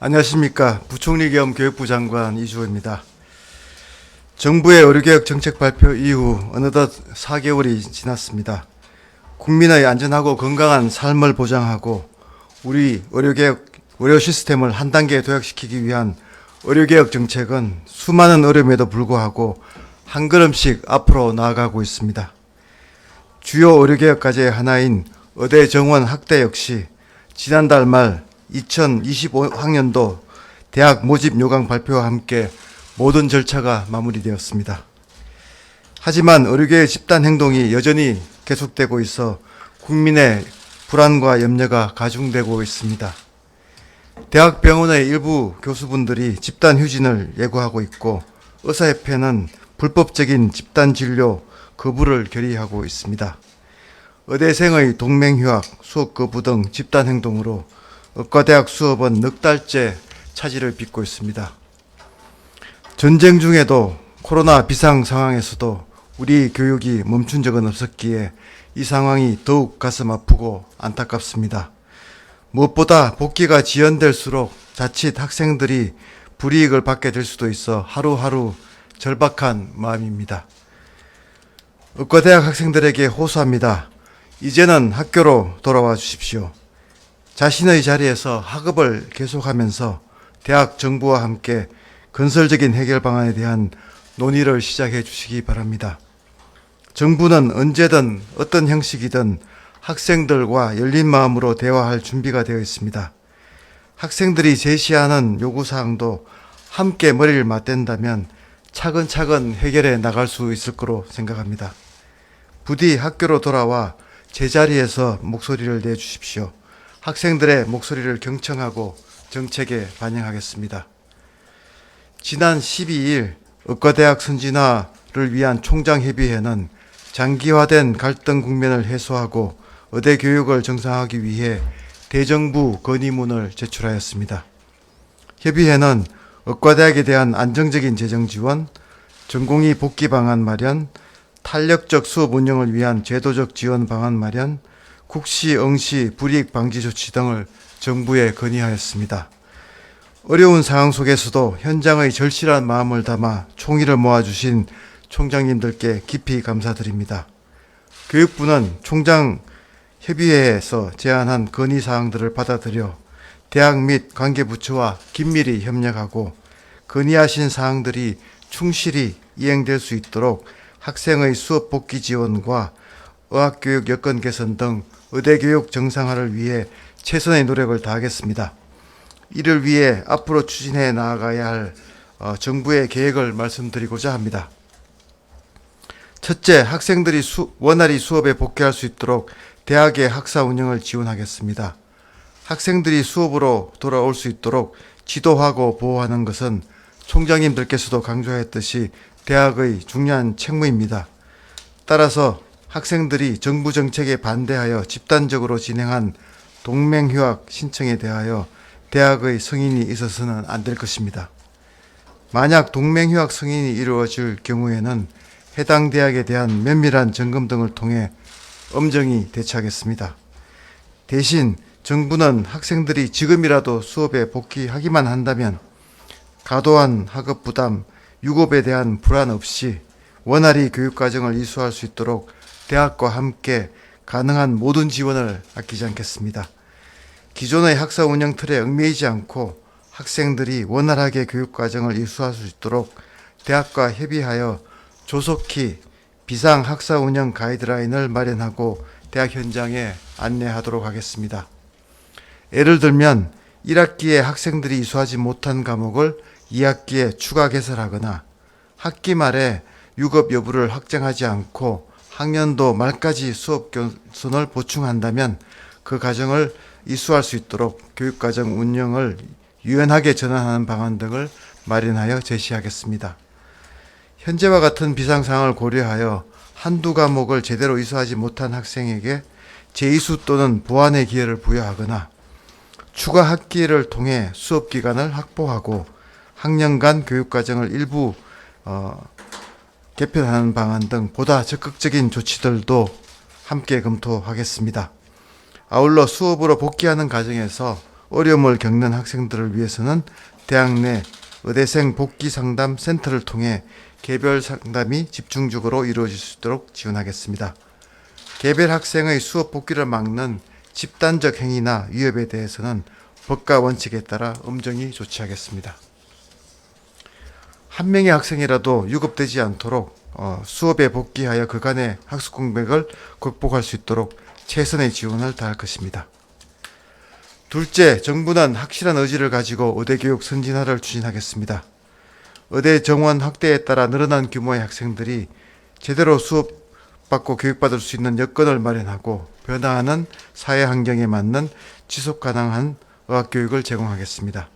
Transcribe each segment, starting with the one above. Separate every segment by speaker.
Speaker 1: 안녕하십니까. 부총리 겸 교육부 장관 이주호입니다. 정부의 의료개혁 정책 발표 이후 어느덧 4개월이 지났습니다. 국민의 안전하고 건강한 삶을 보장하고 우리 의료 시스템을 한 단계 도약시키기 위한 의료개혁 정책은 수많은 어려움에도 불구하고 한 걸음씩 앞으로 나아가고 있습니다. 주요 의료개혁 과제의 하나인 의대 정원 확대 역시 지난달 말 2025학년도 대학 모집 요강 발표와 함께 모든 절차가 마무리되었습니다. 하지만 의료계의 집단 행동이 여전히 계속되고 있어 국민의 불안과 염려가 가중되고 있습니다. 대학병원의 일부 교수분들이 집단 휴진을 예고하고 있고 의사협회는 불법적인 집단 진료 거부를 결의하고 있습니다. 의대생의 동맹휴학, 수업 거부 등 집단 행동으로 의과대학 수업은 넉 달째 차질을 빚고 있습니다. 전쟁 중에도 코로나 비상 상황에서도 우리 교육이 멈춘 적은 없었기에 이 상황이 더욱 가슴 아프고 안타깝습니다. 무엇보다 복귀가 지연될수록 자칫 학생들이 불이익을 받게 될 수도 있어 하루하루 절박한 마음입니다. 의과대학 학생들에게 호소합니다. 이제는 학교로 돌아와 주십시오. 자신의 자리에서 학업을 계속하면서 대학 정부와 함께 건설적인 해결 방안에 대한 논의를 시작해 주시기 바랍니다. 정부는 언제든 어떤 형식이든 학생들과 열린 마음으로 대화할 준비가 되어 있습니다. 학생들이 제시하는 요구사항도 함께 머리를 맞댄다면 차근차근 해결해 나갈 수 있을 거로 생각합니다. 부디 학교로 돌아와 제자리에서 목소리를 내주십시오. 학생들의 목소리를 경청하고 정책에 반영하겠습니다. 지난 12일 의과대학 선진화를 위한 총장협의회는 장기화된 갈등 국면을 해소하고 의대 교육을 정상화하기 위해 대정부 건의문을 제출하였습니다. 협의회는 의과대학에 대한 안정적인 재정 지원, 전공의 복귀 방안 마련, 탄력적 수업 운영을 위한 제도적 지원 방안 마련, 국시, 응시, 불이익 방지 조치 등을 정부에 건의하였습니다. 어려운 상황 속에서도 현장의 절실한 마음을 담아 총의를 모아주신 총장님들께 깊이 감사드립니다. 교육부는 총장 협의회에서 제안한 건의사항들을 받아들여 대학 및 관계부처와 긴밀히 협력하고 건의하신 사항들이 충실히 이행될 수 있도록 학생의 수업 복귀 지원과 의학교육 여건 개선 등 의대교육 정상화를 위해 최선의 노력을 다하겠습니다. 이를 위해 앞으로 추진해 나아가야 할 정부의 계획을 말씀드리고자 합니다. 첫째, 학생들이 원활히 수업에 복귀할 수 있도록 대학의 학사 운영을 지원하겠습니다. 학생들이 수업으로 돌아올 수 있도록 지도하고 보호하는 것은 총장님들께서도 강조하였듯이 대학의 중요한 책무입니다. 따라서 학생들이 정부 정책에 반대하여 집단적으로 진행한 동맹휴학 신청에 대하여 대학의 승인이 있어서는 안 될 것입니다. 만약 동맹휴학 승인이 이루어질 경우에는 해당 대학에 대한 면밀한 점검 등을 통해 엄정히 대처하겠습니다. 대신 정부는 학생들이 지금이라도 수업에 복귀하기만 한다면 과도한 학업 부담, 유급에 대한 불안 없이 원활히 교육과정을 이수할 수 있도록 대학과 함께 가능한 모든 지원을 아끼지 않겠습니다. 기존의 학사 운영 틀에 얽매이지 않고 학생들이 원활하게 교육과정을 이수할 수 있도록 대학과 협의하여 조속히 비상 학사 운영 가이드라인을 마련하고 대학 현장에 안내하도록 하겠습니다. 예를 들면 1학기에 학생들이 이수하지 못한 과목을 2학기에 추가 개설하거나 학기 말에 유급 여부를 확정하지 않고 학년도 말까지 수업 교선을 보충한다면 그 과정을 이수할 수 있도록 교육과정 운영을 유연하게 전환하는 방안 등을 마련하여 제시하겠습니다. 현재와 같은 비상상황을 고려하여 한두 과목을 제대로 이수하지 못한 학생에게 재이수 또는 보완의 기회를 부여하거나 추가 학기를 통해 수업 기간을 확보하고 학년간 교육과정을 일부 개편하는 방안 등 보다 적극적인 조치들도 함께 검토하겠습니다. 아울러 수업으로 복귀하는 과정에서 어려움을 겪는 학생들을 위해서는 대학 내 의대생 복귀 상담 센터를 통해 개별 상담이 집중적으로 이루어질 수 있도록 지원하겠습니다. 개별 학생의 수업 복귀를 막는 집단적 행위나 위협에 대해서는 법과 원칙에 따라 엄정히 조치하겠습니다. 한 명의 학생이라도 유급되지 않도록 수업에 복귀하여 그간의 학습 공백을 극복할 수 있도록 최선의 지원을 다할 것입니다. 둘째, 정부는 확실한 의지를 가지고 의대교육 선진화를 추진하겠습니다. 의대 정원 확대에 따라 늘어난 규모의 학생들이 제대로 수업받고 교육받을 수 있는 여건을 마련하고 변화하는 사회 환경에 맞는 지속 가능한 의학교육을 제공하겠습니다.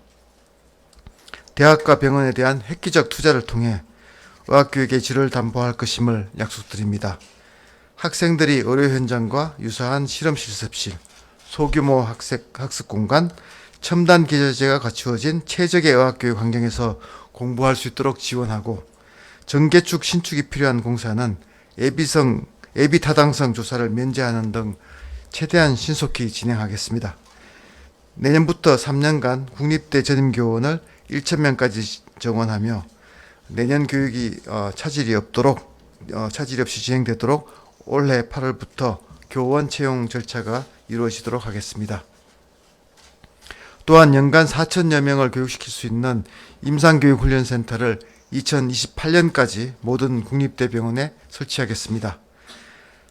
Speaker 1: 대학과 병원에 대한 획기적 투자를 통해 의학교육의 질을 담보할 것임을 약속드립니다. 학생들이 의료 현장과 유사한 실험 실습실, 소규모 학습 공간, 첨단 기저제가 갖추어진 최적의 의학교육 환경에서 공부할 수 있도록 지원하고, 정개축 신축이 필요한 공사는 예비 타당성 조사를 면제하는 등 최대한 신속히 진행하겠습니다. 내년부터 3년간 국립대 전임교원을 1,000명까지 정원하며 내년 교육이 차질이 없이 진행되도록 올해 8월부터 교원 채용 절차가 이루어지도록 하겠습니다. 또한 연간 4,000여 명을 교육시킬 수 있는 임상교육훈련센터를 2028년까지 모든 국립대병원에 설치하겠습니다.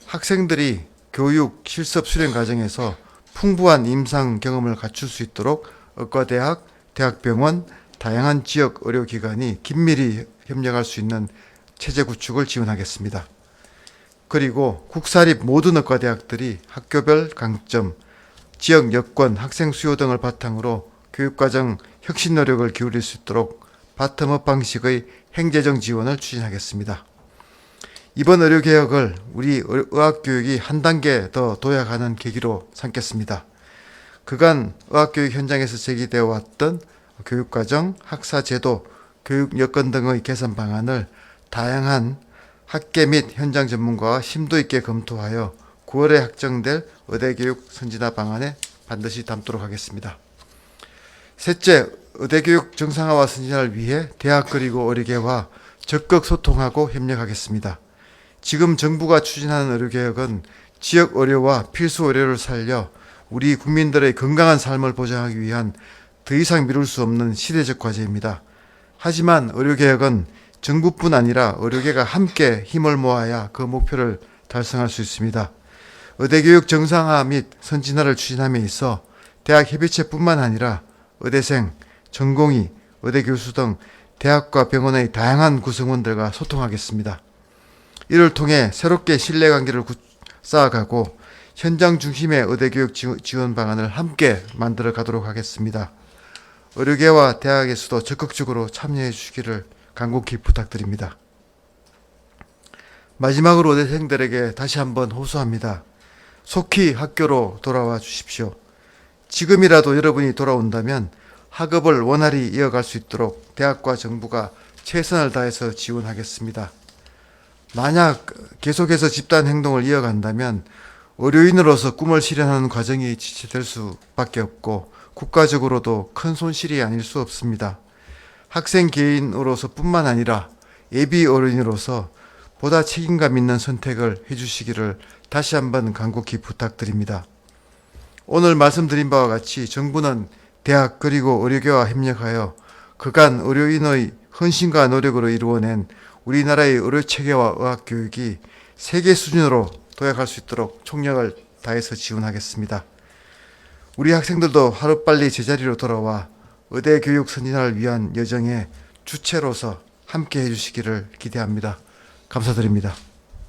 Speaker 1: 학생들이 교육, 실습 수련 과정에서 풍부한 임상 경험을 갖출 수 있도록 의과대학, 대학병원, 다양한 지역 의료기관이 긴밀히 협력할 수 있는 체제 구축을 지원하겠습니다. 그리고 국사립 모든 의과대학들이 학교별 강점, 지역 여건, 학생 수요 등을 바탕으로 교육과정 혁신 노력을 기울일 수 있도록 바텀업 방식의 행재정 지원을 추진하겠습니다. 이번 의료개혁을 우리 의학교육이 한 단계 더 도약하는 계기로 삼겠습니다. 그간 의학교육 현장에서 제기되어 왔던 교육과정, 학사제도, 교육 여건 등의 개선 방안을 다양한 학계 및 현장 전문가와 심도 있게 검토하여 9월에 확정될 의대교육 선진화 방안에 반드시 담도록 하겠습니다. 셋째, 의대교육 정상화와 선진화를 위해 대학 그리고 의료계와 적극 소통하고 협력하겠습니다. 지금 정부가 추진하는 의료개혁은 지역 의료와 필수 의료를 살려 우리 국민들의 건강한 삶을 보장하기 위한 더 이상 미룰 수 없는 시대적 과제입니다. 하지만 의료개혁은 정부뿐 아니라 의료계가 함께 힘을 모아야 그 목표를 달성할 수 있습니다. 의대교육 정상화 및 선진화를 추진함에 있어 대학 협의체뿐만 아니라 의대생, 전공의, 의대교수 등 대학과 병원의 다양한 구성원들과 소통하겠습니다. 이를 통해 새롭게 신뢰관계를 쌓아가고 현장 중심의 의대교육 지원 방안을 함께 만들어 가도록 하겠습니다. 의료계와 대학에서도 적극적으로 참여해 주시기를 간곡히 부탁드립니다. 마지막으로 의대생들에게 다시 한번 호소합니다. 속히 학교로 돌아와 주십시오. 지금이라도 여러분이 돌아온다면 학업을 원활히 이어갈 수 있도록 대학과 정부가 최선을 다해서 지원하겠습니다. 만약 계속해서 집단 행동을 이어간다면 의료인으로서 꿈을 실현하는 과정이 지체될 수밖에 없고 국가적으로도 큰 손실이 아닐 수 없습니다. 학생 개인으로서 뿐만 아니라 예비 의료인으로서 보다 책임감 있는 선택을 해주시기를 다시 한번 간곡히 부탁드립니다. 오늘 말씀드린 바와 같이 정부는 대학 그리고 의료계와 협력하여 그간 의료인의 헌신과 노력으로 이루어낸 우리나라의 의료체계와 의학교육이 세계 수준으로 도약할 수 있도록 총력을 다해서 지원하겠습니다. 우리 학생들도 하루빨리 제자리로 돌아와 의대교육 선진화를 위한 여정의 주체로서 함께 해주시기를 기대합니다. 감사드립니다.